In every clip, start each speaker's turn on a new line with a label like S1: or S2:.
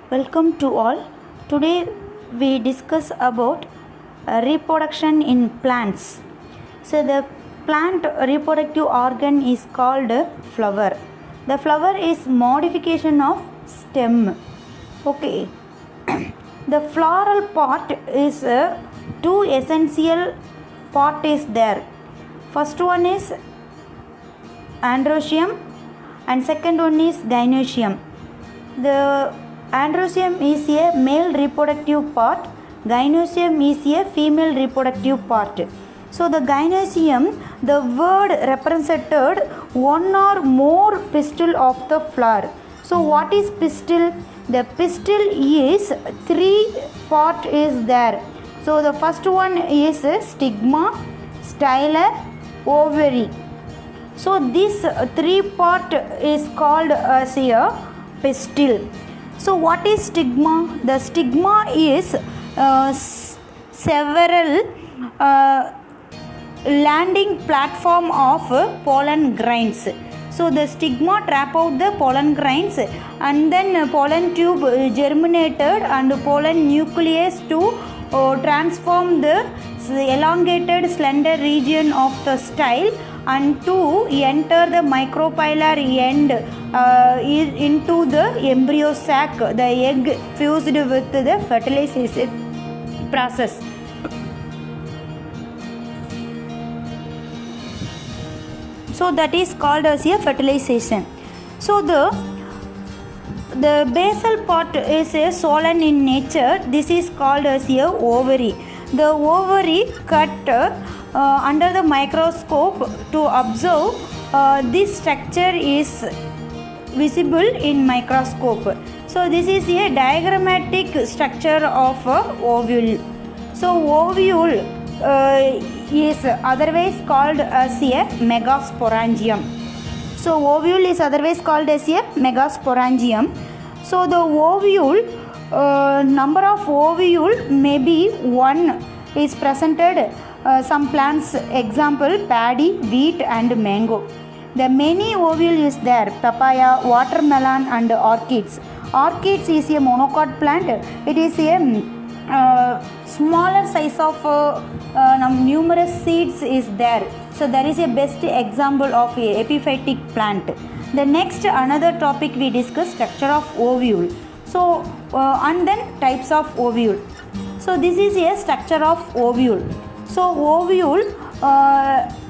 S1: Welcome to all. Today we discuss about reproduction in plants. So the plant reproductive organ is called flower. The flower is modification of stem. Okay. The floral part is two essential part is there. First one is androecium and second one is gynoecium. The androecium is a male reproductive part, gynoecium is a female reproductive part. So the gynoecium, the word represented one or more pistil of the flower. So what is pistil? The pistil is three part is there. So the first one is stigma, style, ovary. So this three part is called as a pistil. So what is stigma? The stigma is several landing platform of pollen grains. So the stigma trap out the pollen grains and then pollen tube germinated and pollen nucleus to transform the elongated slender region of the style and to enter the micropylar end into the embryo sac, the egg fused with the fertilization process. So that is called as a fertilization. So the basal part is a swollen in nature. This is called as a ovary. The ovary cut under the microscope to observe this structure is visible in microscope. So this is a diagrammatic structure of ovule. So ovule is otherwise called as a megasporangium. So ovule is otherwise called as a megasporangium. So the ovule, number of ovule may be one is presented. Some plants, example paddy, wheat and mango. The many ovule is there, papaya, watermelon and orchids. Orchids is a monocot plant. It is a smaller size of numerous seeds is there. So there is a best example of a epiphytic plant. The next another topic we discuss structure of ovule. So and then types of ovule. So this is a structure of ovule. So ovule,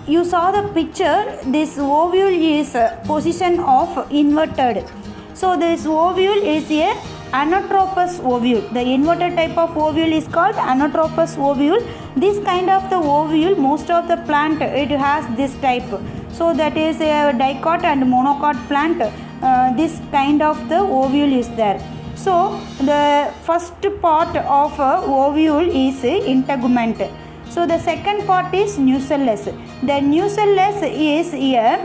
S1: you saw the picture, this ovule is position of inverted. So this ovule is a anatropous ovule. The inverted type of ovule is called anatropous ovule. This kind of the ovule, most of the plant it has this type. So that is a dicot and monocot plant. This kind of the ovule is there. So the first part of ovule is integument. So the second part is nucellus. The nucellus is a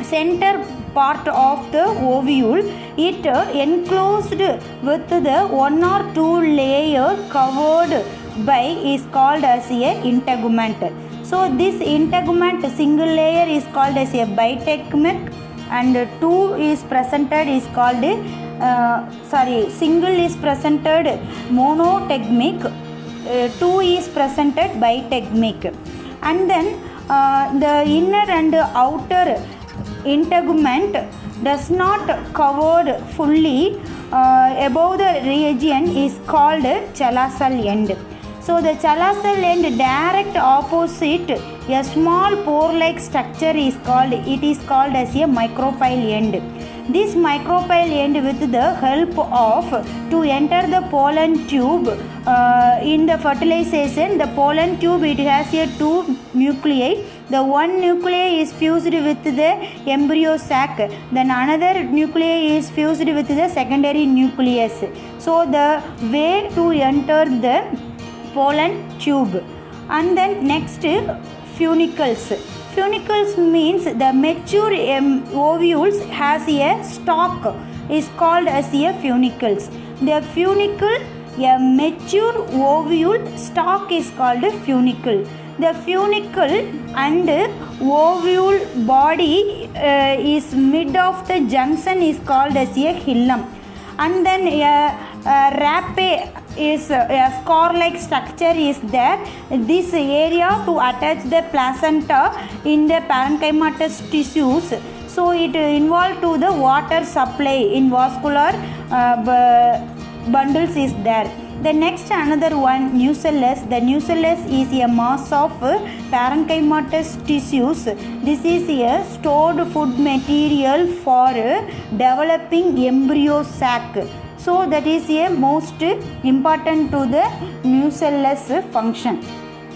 S1: center part of the ovule. It enclosed with the one or two layer covered by is called as a integument. So this integument single layer is called as a bitegmic and two is presented is called single is presented monotegmic. 2 is presented bitegmic, and then the inner and outer integument does not covered fully above the region is called chalazal end. So the chalazal end direct opposite a small pore like structure is called as a micropyle end. This micropyle end with the help of to enter the pollen tube in the fertilization. The pollen tube it has a two nuclei. The one nuclei is fused with the embryo sac. Then another nuclei is fused with the secondary nucleus. So the way to enter the pollen tube. And then next funicles. Funicles means the mature ovules has a stalk is called as a funicles. The funicle, a mature ovule stalk is called a funicle. The funicle and ovule body is mid of the junction is called as a hilum. and then a rape is a scar-like structure is there. This area to attach the placenta in the parenchymatous tissues. So it involved to the water supply in vascular bundles is there. The next another one, nucellus. The nucellus is a mass of parenchymatous tissues. This is a stored food material for developing embryo sac. So that is a most important to the nucellus function.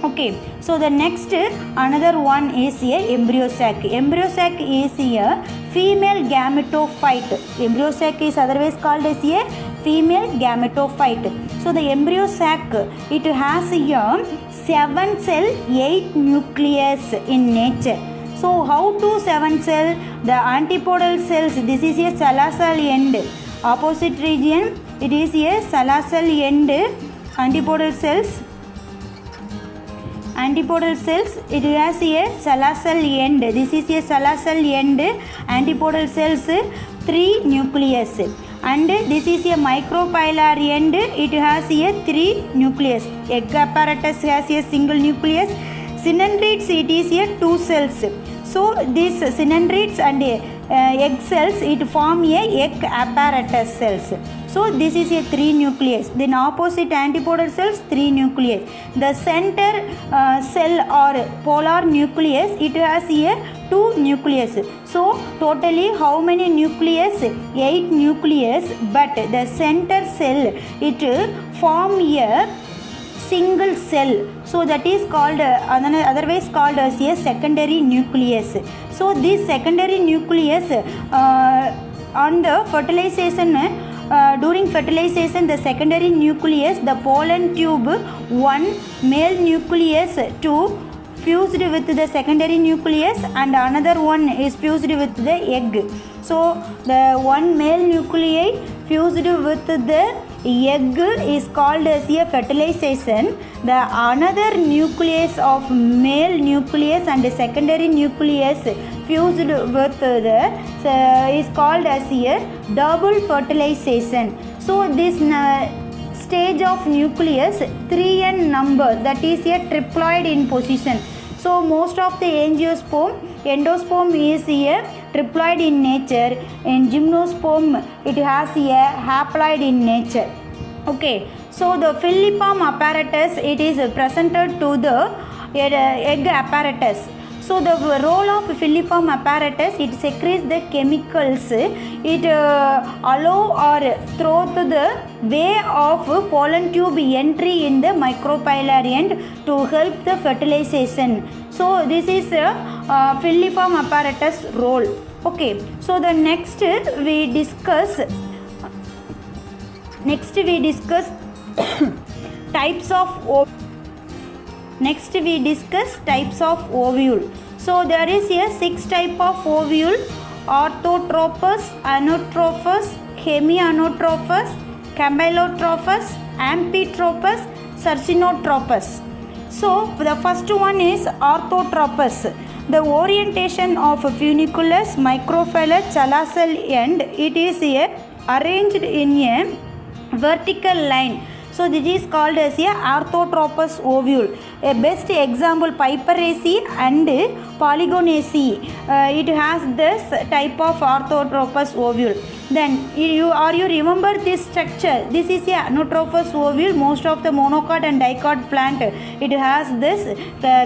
S1: Okay, so the next another one is a embryo sac. Embryo sac is a female gametophyte. Embryo sac is otherwise called as a female gametophyte. So the embryo sac, it has a 7 cell 8 nucleus in nature. So how to 7 cell? The antipodal cells, this is a salazar end. Opposite region, it is a salazar end. Antipodal cells, it has a salazar end. This is a salazar end. Antipodal cells 3 nucleus, and this is a micropylar end. It has a 3 nucleus. Egg apparatus has a single nucleus. Synandrids, it is a 2 cells. So these synandrids and egg cells, it form a egg apparatus cells. So this is a 3 nucleus. Then opposite antipodal cells 3 nucleus. The center cell or polar nucleus, it has a 2 nucleus. So totally how many nucleus? 8 nucleus, but the center cell, it form a single cell. So that is called otherwise called as a secondary nucleus. So this secondary nucleus on the fertilization, during fertilization, the secondary nucleus, the pollen tube, one male nucleus to fused with the secondary nucleus and another one is fused with the egg. So the one male nuclei fused with the egg is called as a fertilization. The another nucleus of male nucleus and the secondary nucleus fused with the is called as a double fertilization. So this stage of nucleus 3n number, that is a triploid in position. So most of the endosperm is a triploid in nature, and gymnosperm it has a haploid in nature. Okay, so the filiform apparatus, it is presented to the egg apparatus. So the role of filiform apparatus, it secretes the chemicals, it allow or through the way of pollen tube entry in the micropylar end to help the fertilization. So this is a filiform apparatus role. Okay, so the next we discuss types of types of ovule. So there is a 6 type of ovule: orthotropous, anotropous, hemianotropous, campylotropous, amphitropous, succinotropous. So the first one is orthotropous. The orientation of funiculus, microphylla, chalazal end, it is arranged in a vertical line. So this is called as a orthotropous ovule. A best example, Piperaceae and Polygonaceae. It has this type of orthotropous ovule. Then you remember this structure. This is a anotropous ovule. Most of the monocot and dicot plant, it has this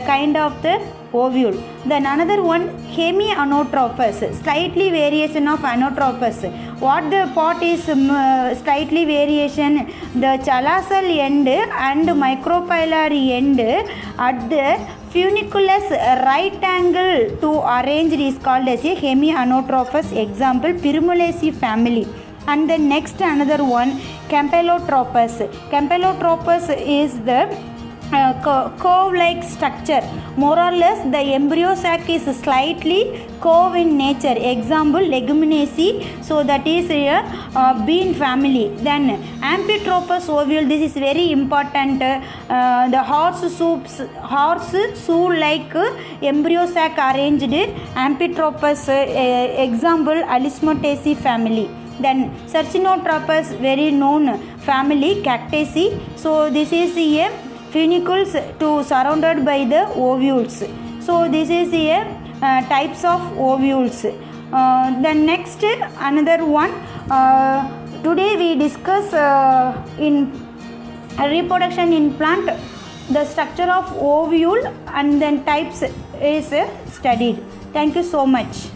S1: kind of the ovule. Then another one, hemianotropous, slightly variation of anotropous. What the part is slightly variation, the chalazal end and micropylar end at the funiculus right angle to arrange is called as a hemianotropous. Example, Primulaceae family. And the next another one, campylotropous. Campylotropous is the curve-like structure. More or less the embryo sac is slightly curve in nature. Example, Leguminaceae. So that is a bean family. Then amphitropous ovule, this is very important. The horse-shoe-like embryo sac arranged amphitropous. Example, Alismataceae family. Then Sarcinotrapus, very known family, Cactaceae. So this is a funicles to surrounded by the ovules. So this is a types of ovules. Then next another one. Today we discuss in reproduction in plant, the structure of ovule and then types is studied. Thank you so much.